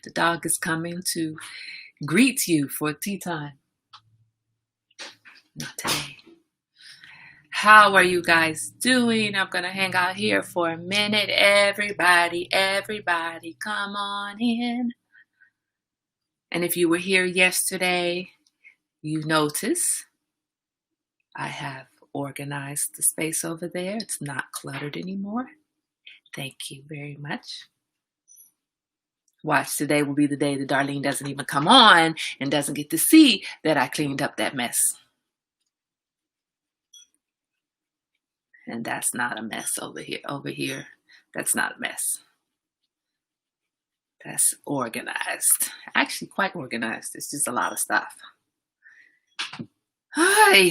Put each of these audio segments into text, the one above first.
The dog is coming to greet you for tea time. Not today. How are you guys doing? I'm going to hang out here for a minute. Everybody, come on in. And if you were here yesterday, you notice I have organized the space over there. It's not cluttered anymore. Thank you very much. Watch, today will be the day that Darlene doesn't even come on and doesn't get to see that I cleaned up that mess. And that's not a mess over here. Over here, that's not a mess. That's organized. Actually, quite organized. It's just a lot of stuff. Hi.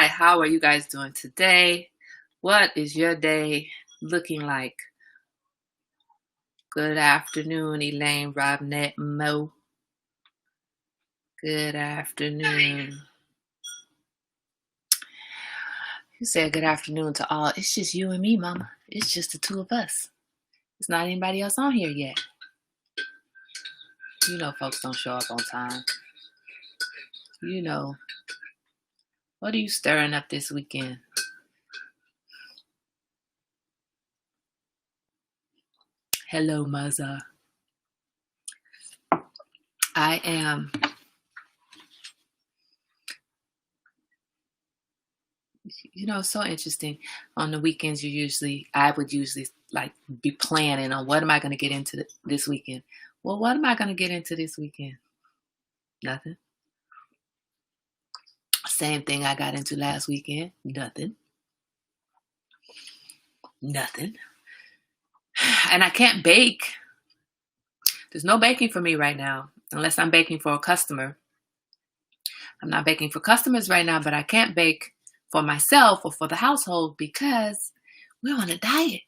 How are you guys doing today? What is your day looking like? Good afternoon, Elaine, Robnett, Mo. Good afternoon. You said good afternoon to all. It's just you and me, Mama. It's just the two of us. It's not anybody else on here yet. You know folks don't show up on time. You know. What are you stirring up this weekend? Hello, Maza. I am. You know, it's so interesting. On the weekends, I would usually like be planning on what am I going to get into this weekend. Well, what am I going to get into this weekend? Nothing. Same thing I got into last weekend. Nothing. And I can't bake. There's no baking for me right now, unless I'm baking for a customer. I'm not baking for customers right now, but I can't bake for myself or for the household because we're on a diet.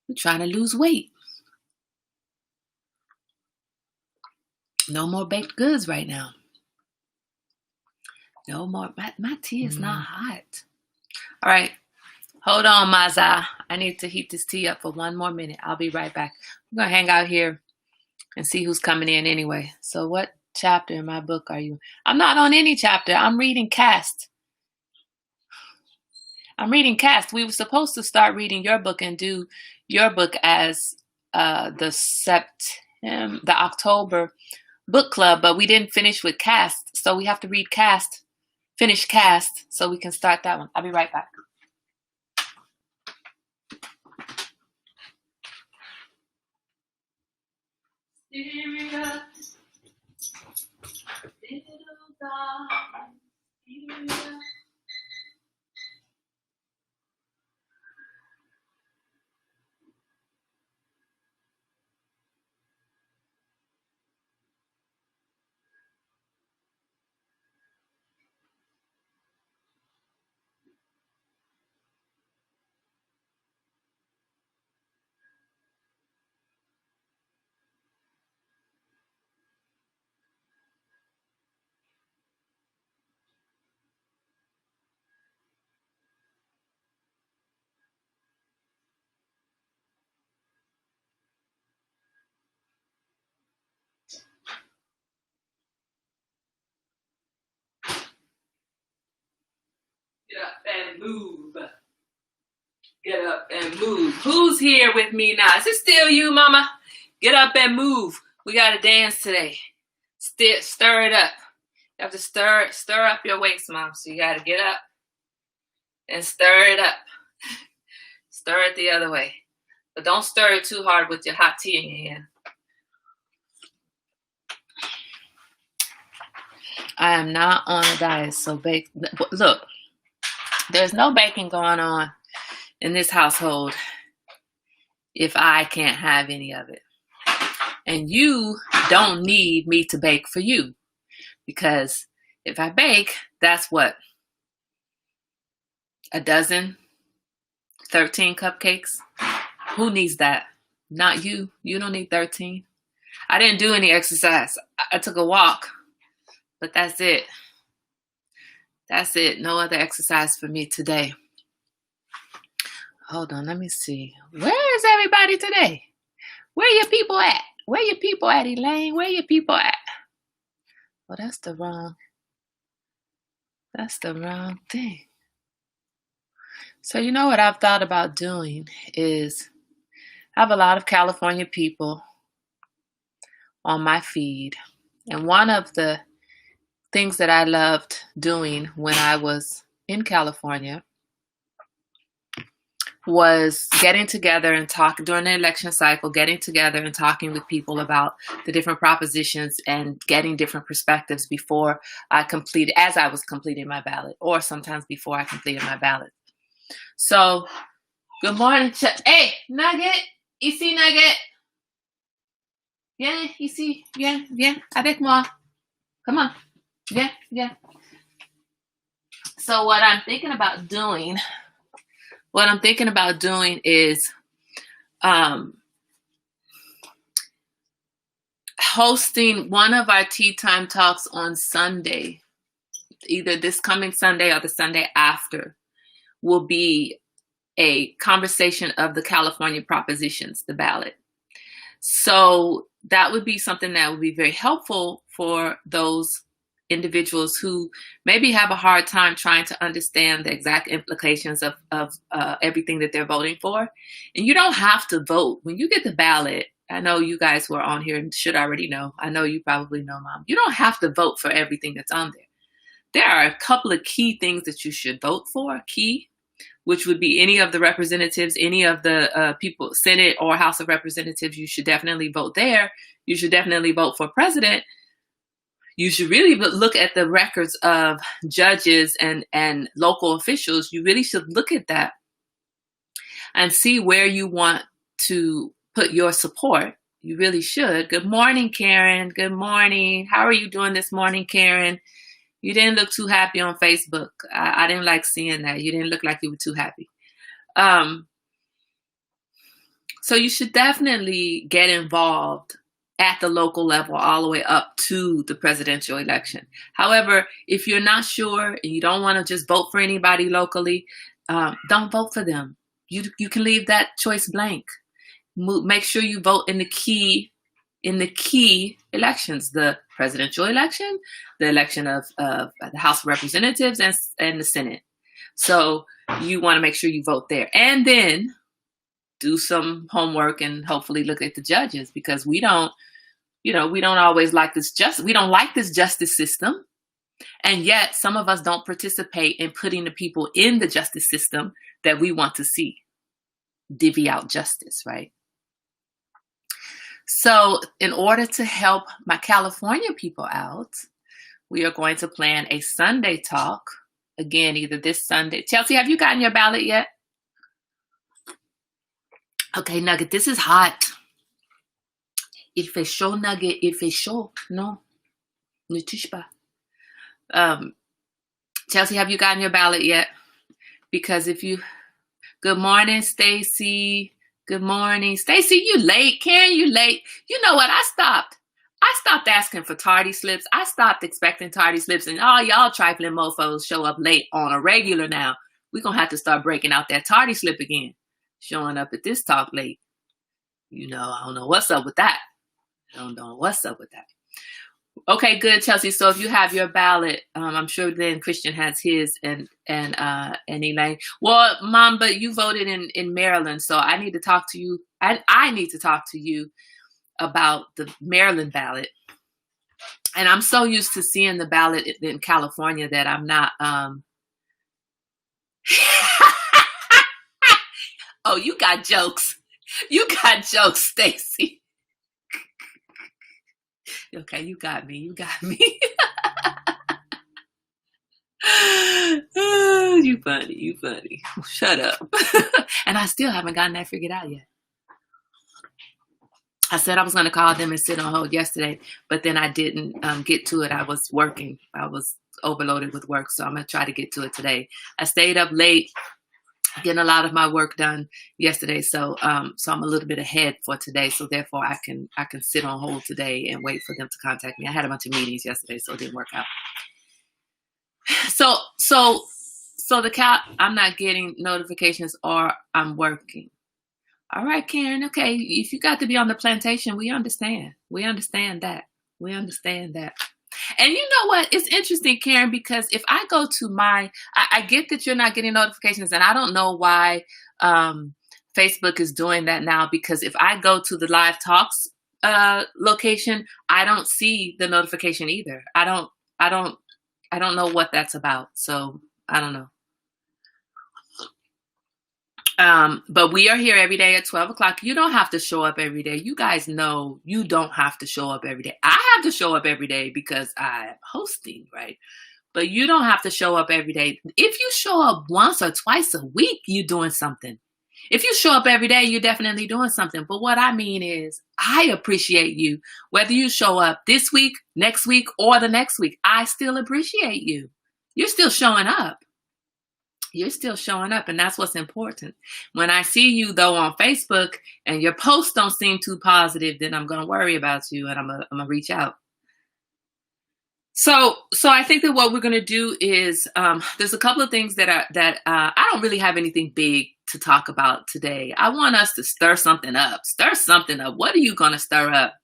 We're trying to lose weight. No more baked goods right now. No more. My tea is not hot. All right. Hold on, Maza. I need to heat this tea up for 1 more minute. I'll be right back. I'm going to hang out here and see who's coming in anyway. So what chapter in my book are you? I'm not on any chapter. I'm reading Caste. We were supposed to start reading your book and do your book as the October book club, but we didn't finish with Caste. So we have to read Caste, finish Caste, so we can start that one. I'll be right back. Get up and move. Get up and move. Who's here with me now? Is it still you, Mama? Get up and move. We got to dance today. Stir it up. You have to stir up your waist, Mom. So you got to get up and stir it up. Stir it the other way. But don't stir it too hard with your hot tea in your hand. I am not on a diet, so bake. Look, there's no baking going on in this household if I can't have any of it. And you don't need me to bake for you, because if I bake, that's what? A dozen? 13 cupcakes? Who needs that? Not you. You don't need 13. I didn't do any exercise. I took a walk, but that's it. That's it. No other exercise for me today. Hold on, let me see. Where is everybody today? Where your people at? Where your people at, Elaine? Where your people at? Well, that's the wrong thing. So you know what I've thought about doing is I have a lot of California people on my feed. And one of the things that I loved doing when I was in California was getting together and talk during the election cycle, getting together and talking with people about the different propositions and getting different perspectives before as I was completing my ballot, or sometimes before I completed my ballot. So, good morning. Hey, Nugget. Ici, Nugget. Viens, ici. Viens, avec moi. Come on. Viens. So what I'm thinking about doing is hosting one of our Tea Time Talks on Sunday, either this coming Sunday or the Sunday after, will be a conversation of the California propositions, the ballot. So that would be something that would be very helpful for those individuals who maybe have a hard time trying to understand the exact implications of everything that they're voting for. And you don't have to vote. When you get the ballot, I know you guys who are on here should already know. I know you probably know, Mom. You don't have to vote for everything that's on there. There are a couple of key things that you should vote for, which would be any of the representatives, any of the people, Senate or House of Representatives. You should definitely vote there. You should definitely vote for president. You should really look at the records of judges and local officials. You really should look at that and see where you want to put your support. You really should. Good morning, Karen. Good morning. How are you doing this morning, Karen? You didn't look too happy on Facebook. I didn't like seeing that. You didn't look like you were too happy. So you should definitely get involved at the local level all the way up to the presidential election. However, if you're not sure and you don't want to just vote for anybody locally, don't vote for them. You can leave that choice blank. Make sure you vote in the key elections, the presidential election, the election of the House of Representatives and the Senate. So you want to make sure you vote there. And then do some homework and hopefully look at the judges, because we don't always like this we don't like this justice system. And yet some of us don't participate in putting the people in the justice system that we want to see divvy out justice, right? So in order to help my California people out, we are going to plan a Sunday talk. Again, either this Sunday. Chelsea, have you gotten your ballot yet? Okay, Nugget, this is hot. Il fait chaud, Nugget. Il fait chaud. No. Ne touche pas. Chelsea, have you gotten your ballot yet? Because good morning, Stacy. Good morning. Stacy, you late. Karen, you late. You know what? I stopped asking for tardy slips. I stopped expecting tardy slips. And all y'all trifling mofos show up late on a regular now. We're going to have to start breaking out that tardy slip again. Showing up at this talk late. I don't know what's up with that. Okay, good, Chelsea. So if you have your ballot, I'm sure then Christian has his and Elaine. Well, Mom, but you voted in Maryland, so I need to talk to you. I need to talk to you about the Maryland ballot. And I'm so used to seeing the ballot in California that I'm not. Oh, you got jokes. You got jokes, Stacy. Okay, you got me. Oh, you funny. Shut up. And I still haven't gotten that figured out yet. I said I was going to call them and sit on hold yesterday, but then I didn't get to it. I was working. I was overloaded with work, so I'm going to try to get to it today. I stayed up late getting a lot of my work done yesterday, so I'm a little bit ahead for today. So therefore, I can sit on hold today and wait for them to contact me. I had a bunch of meetings yesterday, so it didn't work out. So I'm not getting notifications, or I'm working. All right, Karen. Okay, if you got to be on the plantation, we understand. We understand that. We understand that. And you know what? It's interesting, Karen, because if I go to I get that you're not getting notifications, and I don't know why Facebook is doing that now. Because if I go to the live talks location, I don't see the notification either. I don't know what that's about. So I don't know. But we are here every day at 12 o'clock. You don't have to show up every day. You guys know you don't have to show up every day. I have to show up every day because I'm hosting, right? But you don't have to show up every day. If you show up once or twice a week, you're doing something. If you show up every day, you're definitely doing something. But what I mean is, I appreciate you. Whether you show up this week, next week, or the next week, I still appreciate you. You're still showing up. You're still showing up, and that's what's important. When I see you, though, on Facebook and your posts don't seem too positive, then I'm going to worry about you, and I'm going to reach out. So I think that what we're going to do is there's a couple of things that I don't really have anything big to talk about today. I want us to stir something up. Stir something up. What are you going to stir up?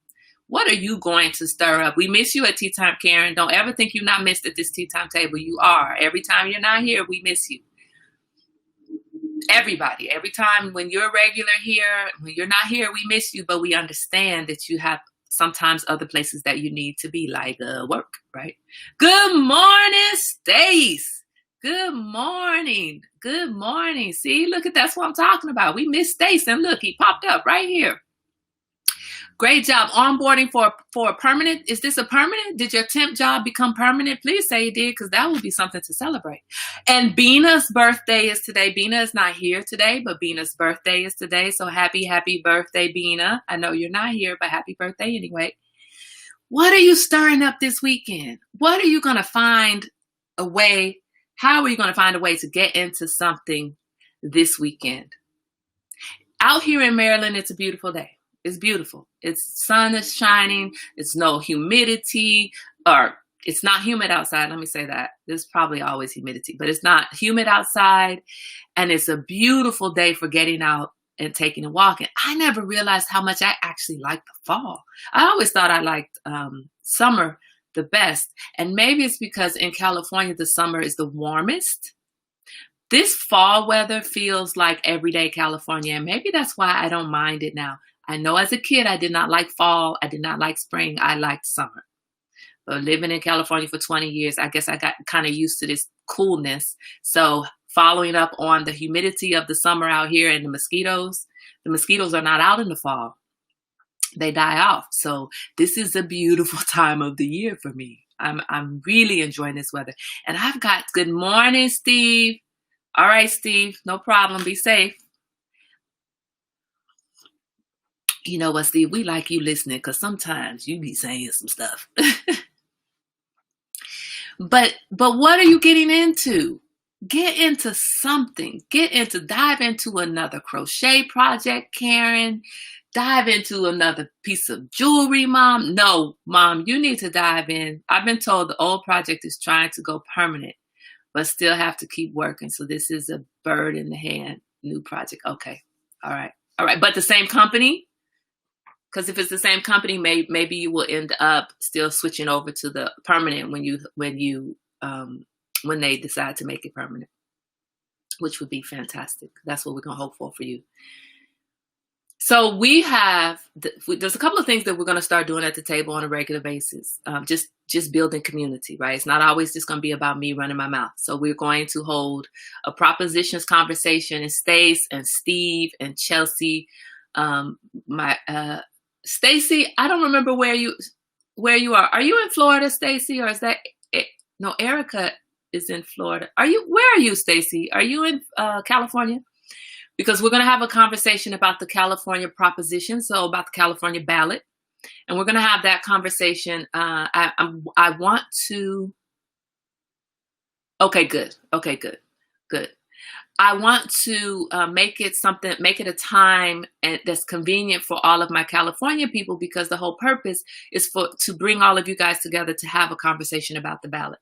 What are you going to stir up? We miss you at Tea Time, Karen. Don't ever think you're not missed at this Tea Time table. You are. Every time you're not here, we miss you. Everybody, every time when you're regular here, when you're not here, we miss you, but we understand that you have sometimes other places that you need to be, like work, right? Good morning, Stace. Good morning. Good morning. See, look at that's what I'm talking about. We missed Stace, and look, he popped up right here. Great job onboarding for a permanent. Is this a permanent? Did your temp job become permanent? Please say you did, because that would be something to celebrate. And Bina's birthday is today. Bina is not here today, but Bina's birthday is today. So happy birthday, Bina. I know you're not here, but happy birthday anyway. What are you stirring up this weekend? What are you going to find a way? How are you going to find a way to get into something this weekend? Out here in Maryland, it's a beautiful day. It's beautiful. It's sun is shining. It's no humidity, or it's not humid outside. Let me say that. There's probably always humidity, but it's not humid outside. And it's a beautiful day for getting out and taking a walk. And I never realized how much I actually liked the fall. I always thought I liked summer the best. And maybe it's because in California, the summer is the warmest. This fall weather feels like everyday California. And maybe that's why I don't mind it now. I know as a kid, I did not like fall. I did not like spring. I liked summer. But living in California for 20 years, I guess I got kind of used to this coolness. So following up on the humidity of the summer out here and the mosquitoes are not out in the fall. They die off. So this is a beautiful time of the year for me. I'm really enjoying this weather. And I've got good morning, Steve. All right, Steve, no problem. Be safe. You know what, Steve? We like you listening, because sometimes you be saying some stuff. But what are you getting into? Get into something. Dive into another crochet project, Karen. Dive into another piece of jewelry, Mom. No, Mom, you need to dive in. I've been told the old project is trying to go permanent, but still have to keep working. So this is a bird in the hand, new project. Okay. All right. But the same company? Because if it's the same company, maybe you will end up still switching over to the permanent when they decide to make it permanent, which would be fantastic. That's what we're gonna hope for you. So we have there's a couple of things that we're gonna start doing at the table on a regular basis. Just building community, right? It's not always just gonna be about me running my mouth. So we're going to hold a propositions conversation, and Stace and Steve and Chelsea, Stacy, I don't remember where you are. Are you in Florida, Stacy, or is that no? Erica is in Florida. Where are you, Stacy? Are you in California? Because we're going to have a conversation about the California proposition, so about the California ballot, and we're going to have that conversation. I want to. Okay, good. I want to make it a time that's convenient for all of my California people, because the whole purpose is to bring all of you guys together to have a conversation about the ballot.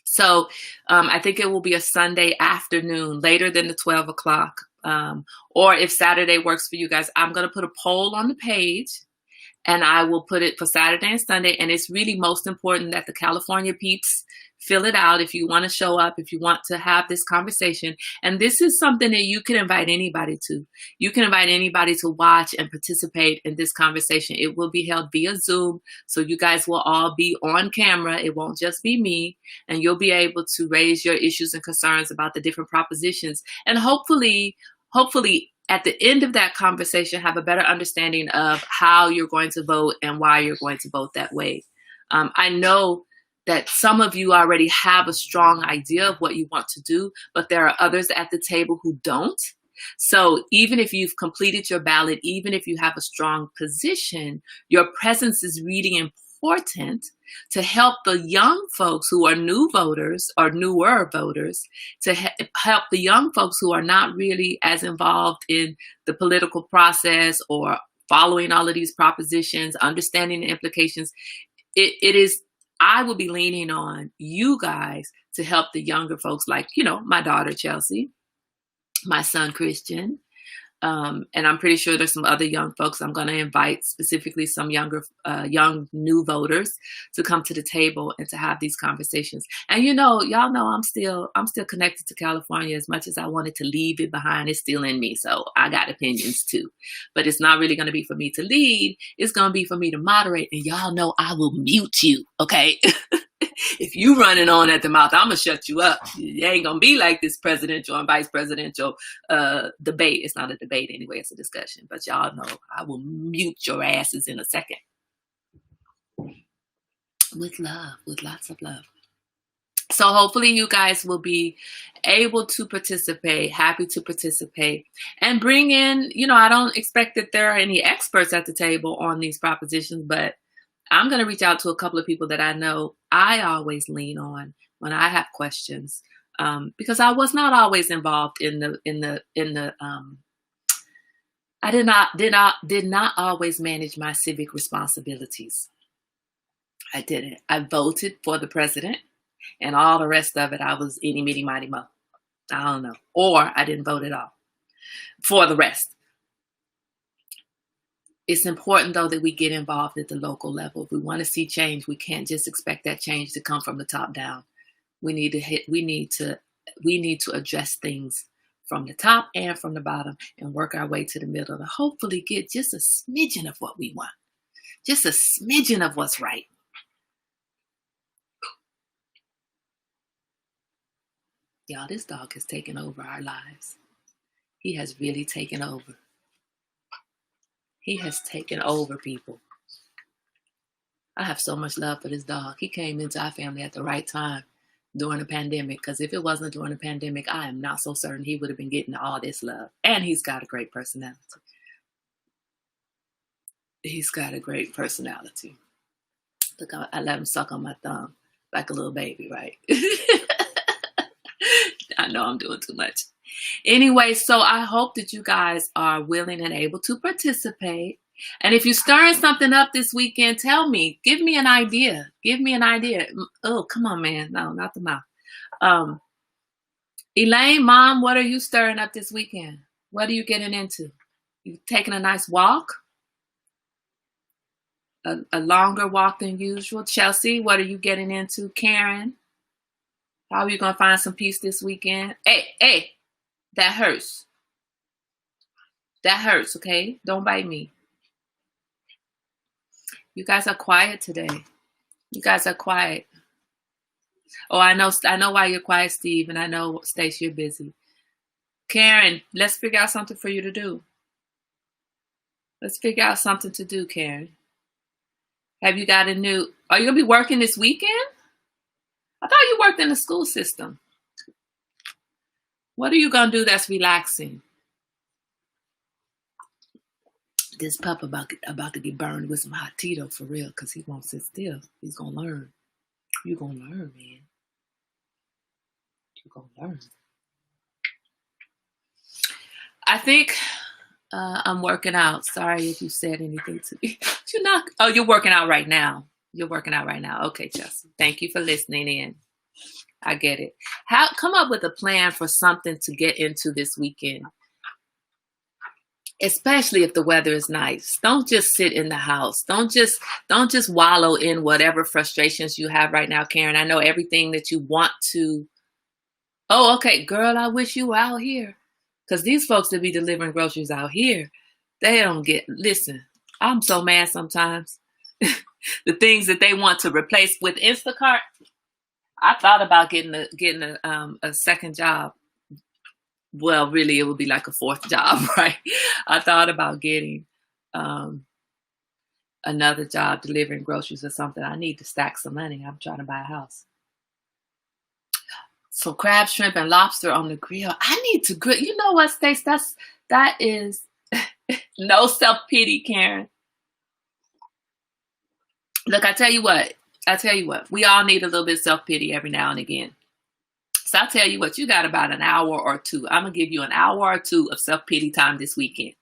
So I think it will be a Sunday afternoon, later than the 12 o'clock, Or if Saturday works for you guys, I'm going to put a poll on the page. And I will put it for Saturday and Sunday. And it's really most important that the California peeps fill it out if you want to show up, if you want to have this conversation. And this is something that you can invite anybody to. You can invite anybody to watch and participate in this conversation. It will be held via Zoom. So you guys will all be on camera. It won't just be me. And you'll be able to raise your issues and concerns about the different propositions. And hopefully, at the end of that conversation, have a better understanding of how you're going to vote and why you're going to vote that way. I know that some of you already have a strong idea of what you want to do, but there are others at the table who don't. So even if you've completed your ballot, even if you have a strong position, your presence is really important to help the young folks who are new voters or newer voters, to help the young folks who are not really as involved in the political process or following all of these propositions, understanding the implications. I will be leaning on you guys to help the younger folks, like, my daughter, Chelsea, my son, Christian. And I'm pretty sure there's some other young folks. I'm going to invite specifically some young new voters to come to the table and to have these conversations. And y'all know I'm still connected to California. As much as I wanted to leave it behind, it's still in me. So I got opinions too, but it's not really going to be for me to lead. It's going to be for me to moderate. And y'all know I will mute you. Okay. If you running on at the mouth, I'm going to shut you up. It ain't going to be like this presidential and vice presidential debate. It's not a debate anyway. It's a discussion. But y'all know I will mute your asses in a second. With love, with lots of love. So hopefully you guys will be able to participate, happy to participate, and bring in, I don't expect that there are any experts at the table on these propositions, but I'm going to reach out to a couple of people that I know I always lean on when I have questions, because I was not always involved I did not always manage my civic responsibilities. I didn't. I voted for the president, and all the rest of it, I was eeny, meeny, miny, mo. I don't know. Or I didn't vote at all for the rest. It's important, though, that we get involved at the local level. If we want to see change, we can't just expect that change to come from the top down. We need to address things from the top and from the bottom and work our way to the middle to hopefully get just a smidgen of what we want. Just a smidgen of what's right. Y'all, this dog has taken over our lives. He has really taken over. He has taken over, people. I have so much love for this dog. He came into our family at the right time during the pandemic, because if it wasn't during the pandemic, I am not so certain he would have been getting all this love. And he's got a great personality. He's got a great personality. Look, I let him suck on my thumb like a little baby, right? I know I'm doing too much. Anyway, so I hope that you guys are willing and able to participate. And if you're stirring something up this weekend, tell me. Give me an idea. Give me an idea. Oh, come on, man. No, not the mouth. Elaine, Mom, what are you stirring up this weekend? What are you getting into? You taking a nice walk? A longer walk than usual? Chelsea, what are you getting into? Karen, how are you going to find some peace this weekend? Hey. That hurts. That hurts, okay? Don't bite me. You guys are quiet today. You guys are quiet. Oh, I know why you're quiet, Steve, and I know, Stacey, you're busy. Karen, let's figure out something for you to do. Let's figure out something to do, Karen. Have you got are you going to be working this weekend? I thought you worked in the school system. What are you going to do that's relaxing? This pup about to get burned with some hot Tito for real, because he won't sit still. He's going to learn. You're going to learn, man. You're going to learn. I think I'm working out. Sorry if you said anything to me. You're not. Oh, you're working out right now. You're working out right now. Okay, Chelsea. Thank you for listening in. I get it. Come up with a plan for something to get into this weekend. especially if the weather is nice. Don't just sit in the house. Don't just wallow in whatever frustrations you have right now, Karen. I know everything that you want to. Oh, okay, girl, I wish you were out here. Because these folks that be delivering groceries out here, they don't get, listen, I'm so mad sometimes. The things that they want to replace with Instacart. I thought about getting a second job. Well, really, it would be like a fourth job, right? I thought about getting another job delivering groceries or something. I need to stack some money. I'm trying to buy a house. So crab, shrimp, and lobster on the grill. I need to grill. You know what, Stace? That is no self-pity, Karen. Look, I tell you what. We all need a little bit of self-pity every now and again. So I'll tell you what, you got about an hour or two. I'm going to give you an hour or two of self-pity time this weekend.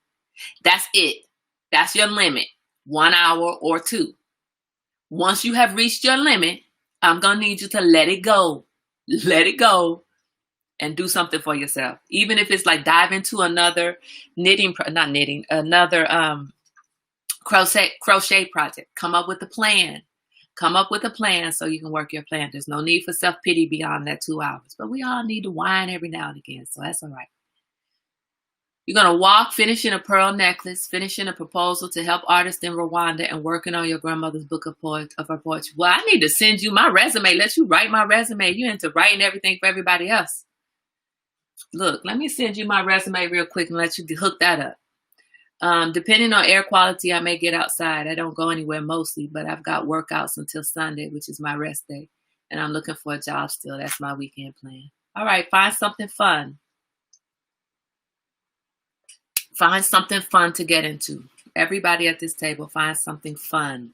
That's it. That's your limit. 1 hour or two. Once you have reached your limit, I'm going to need you to let it go. Let it go and do something for yourself. Even if it's like dive into another crochet project. Come up with a plan. Come up with a plan so you can work your plan. There's no need for self-pity beyond that 2 hours. But we all need to whine every now and again. So that's all right. You're going to walk, finishing a pearl necklace, finishing a proposal to help artists in Rwanda, and working on your grandmother's book of her poetry. Well, I need to send you my resume. Let you write my resume. You're into writing everything for everybody else. Look, let me send you my resume real quick and let you hook that up. Depending on air quality, I may get outside. I don't go anywhere mostly, but I've got workouts until Sunday, which is my rest day. And I'm looking for a job still. That's my weekend plan. All right, find something fun. Find something fun to get into. Everybody at this table, find something fun,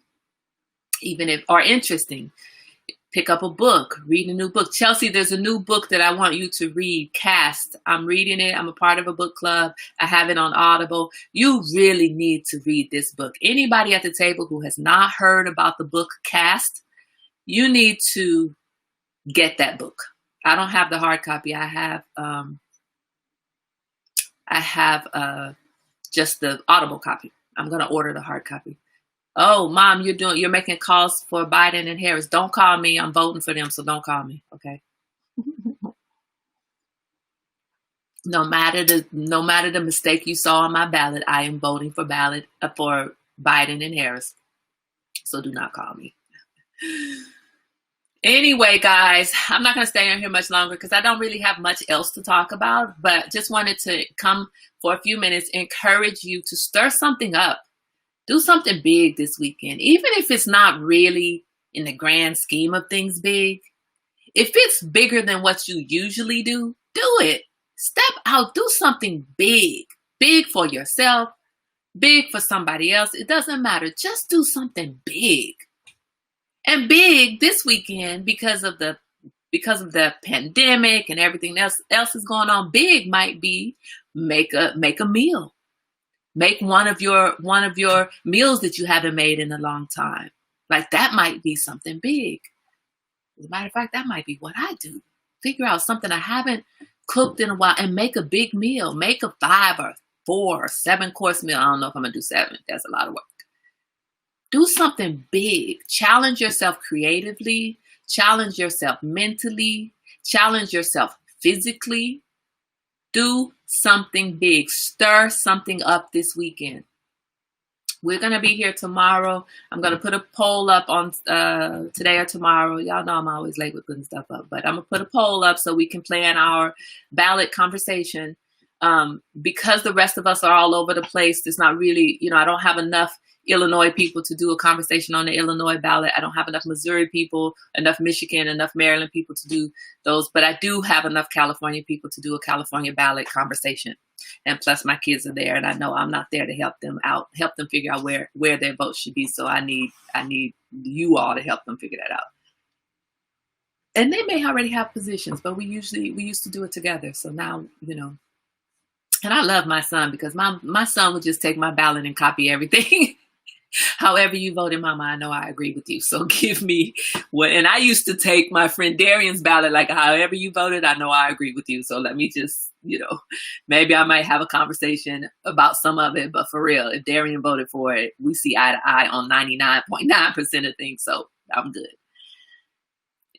or interesting. Pick up a book, read a new book. Chelsea, there's a new book that I want you to read, Cast. I'm reading it. I'm a part of a book club. I have it on Audible. You really need to read this book. Anybody at the table who has not heard about the book Cast, you need to get that book. I don't have the hard copy. I have just the Audible copy. I'm going to order the hard copy. Oh, Mom, you're making calls for Biden and Harris. Don't call me. I'm voting for them, so don't call me. Okay. No matter the mistake you saw on my ballot, I am voting for Biden and Harris. So do not call me. Anyway, guys, I'm not going to stay on here much longer because I don't really have much else to talk about, but just wanted to come for a few minutes, encourage you to stir something up. Do something big this weekend, even if it's not really in the grand scheme of things big. If it's bigger than what you usually do, do it. Step out, do something big. Big for yourself, big for somebody else. It doesn't matter. Just do something big. And big this weekend because of the pandemic and everything else is going on. Big might be make a meal. Make one of your meals that you haven't made in a long time. Like that might be something big. As a matter of fact, that might be what I do. Figure out something I haven't cooked in a while and make a big meal. Make a 5 or 4 or 7 course meal. I don't know if I'm gonna do 7. That's a lot of work. Do something big. Challenge yourself creatively. Challenge yourself mentally. Challenge yourself physically. Do something big. Stir something up this weekend. We're going to be here tomorrow. I'm going to put a poll up on today or tomorrow. Y'all know I'm always late with putting stuff up, but I'm going to put a poll up so we can plan our ballot conversation. Because the rest of us are all over the place, there's not really, I don't have enough Illinois people to do a conversation on the Illinois ballot. I don't have enough Missouri people, enough Michigan, enough Maryland people to do those, but I do have enough California people to do a California ballot conversation. And plus my kids are there and I know I'm not there to help them out, help them figure out where their vote should be. So I need you all to help them figure that out. And they may already have positions, but we used to do it together. So now, and I love my son because my son would just take my ballot and copy everything. However you voted, Mama, I know I agree with you. So give me what, and I used to take my friend Darian's ballot, like however you voted, I know I agree with you. So let me just, maybe I might have a conversation about some of it, but for real, if Darian voted for it, we see eye to eye on 99.9% of things. So I'm good.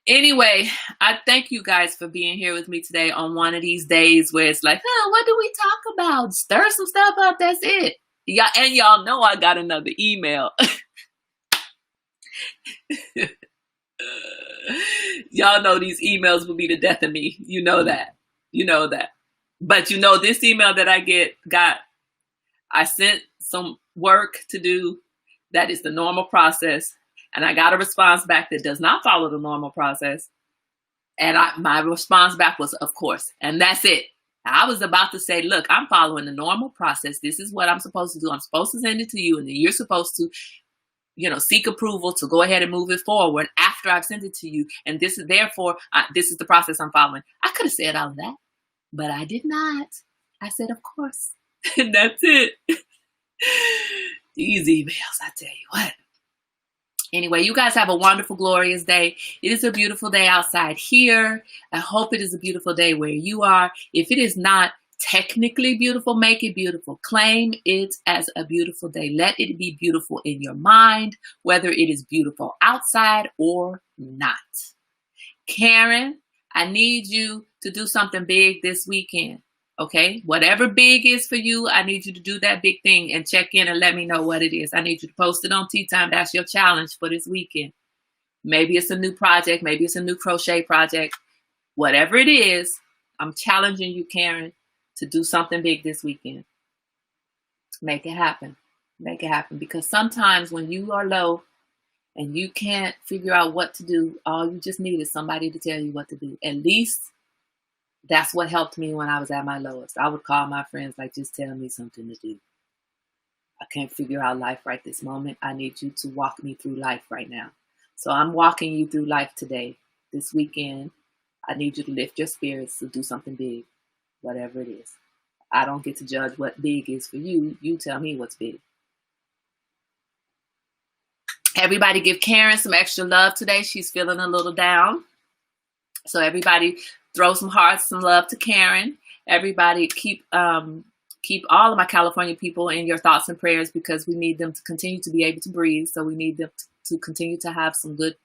Anyway, I thank you guys for being here with me today on one of these days where it's like, what do we talk about? Stir some stuff up. That's it. Y'all know I got another email. Y'all know these emails will be the death of me. You know that. But this email that I sent some work to do. That is the normal process. And I got a response back that does not follow the normal process. And my response back was, of course. And that's it. I was about to say, look, I'm following the normal process. This is what I'm supposed to do. I'm supposed to send it to you. And then you're supposed to, seek approval to go ahead and move it forward after I've sent it to you. And this is this is the process I'm following. I could have said all of that, but I did not. I said, of course. And that's it. These emails, I tell you what. Anyway, you guys have a wonderful, glorious day. It is a beautiful day outside here. I hope it is a beautiful day where you are. If it is not technically beautiful, make it beautiful. Claim it as a beautiful day. Let it be beautiful in your mind, whether it is beautiful outside or not. Karen, I need you to do something big this weekend. Okay, whatever big is for you, I need you to do that big thing and check in and let me know what it is. I need you to post it on Tea Time. That's your challenge for this weekend. Maybe it's a new project. Maybe it's a new crochet project. Whatever it is, I'm challenging you, Karen, to do something big this weekend. Make it happen. Make it happen. Because sometimes when you are low and you can't figure out what to do, all you just need is somebody to tell you what to do. At least that's what helped me when I was at my lowest. I would call my friends, like, just tell me something to do. I can't figure out life right this moment. I need you to walk me through life right now. So I'm walking you through life today. This weekend, I need you to lift your spirits to do something big, whatever it is. I don't get to judge what big is for you. You tell me what's big. Everybody give Karen some extra love today. She's feeling a little down. So everybody throw some hearts, some love to Karen. Everybody keep all of my California people in your thoughts and prayers because we need them to continue to be able to breathe. So we need them to continue to have some good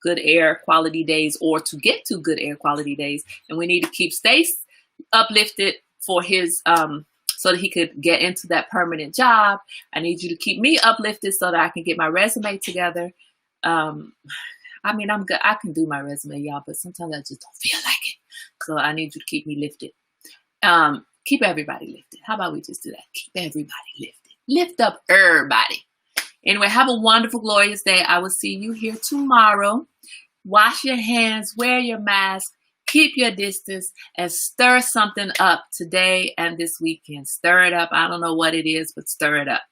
air quality days or to get to good air quality days. And we need to keep Stace uplifted for his so that he could get into that permanent job. I need you to keep me uplifted so that I can get my resume together. I'm good. I can do my resume, y'all, but sometimes I just don't feel like it. So I need you to keep me lifted. Keep everybody lifted. How about we just do that? Keep everybody lifted. Lift up everybody. Anyway, have a wonderful, glorious day. I will see you here tomorrow. Wash your hands, wear your mask, keep your distance, and stir something up today and this weekend. Stir it up. I don't know what it is, but stir it up.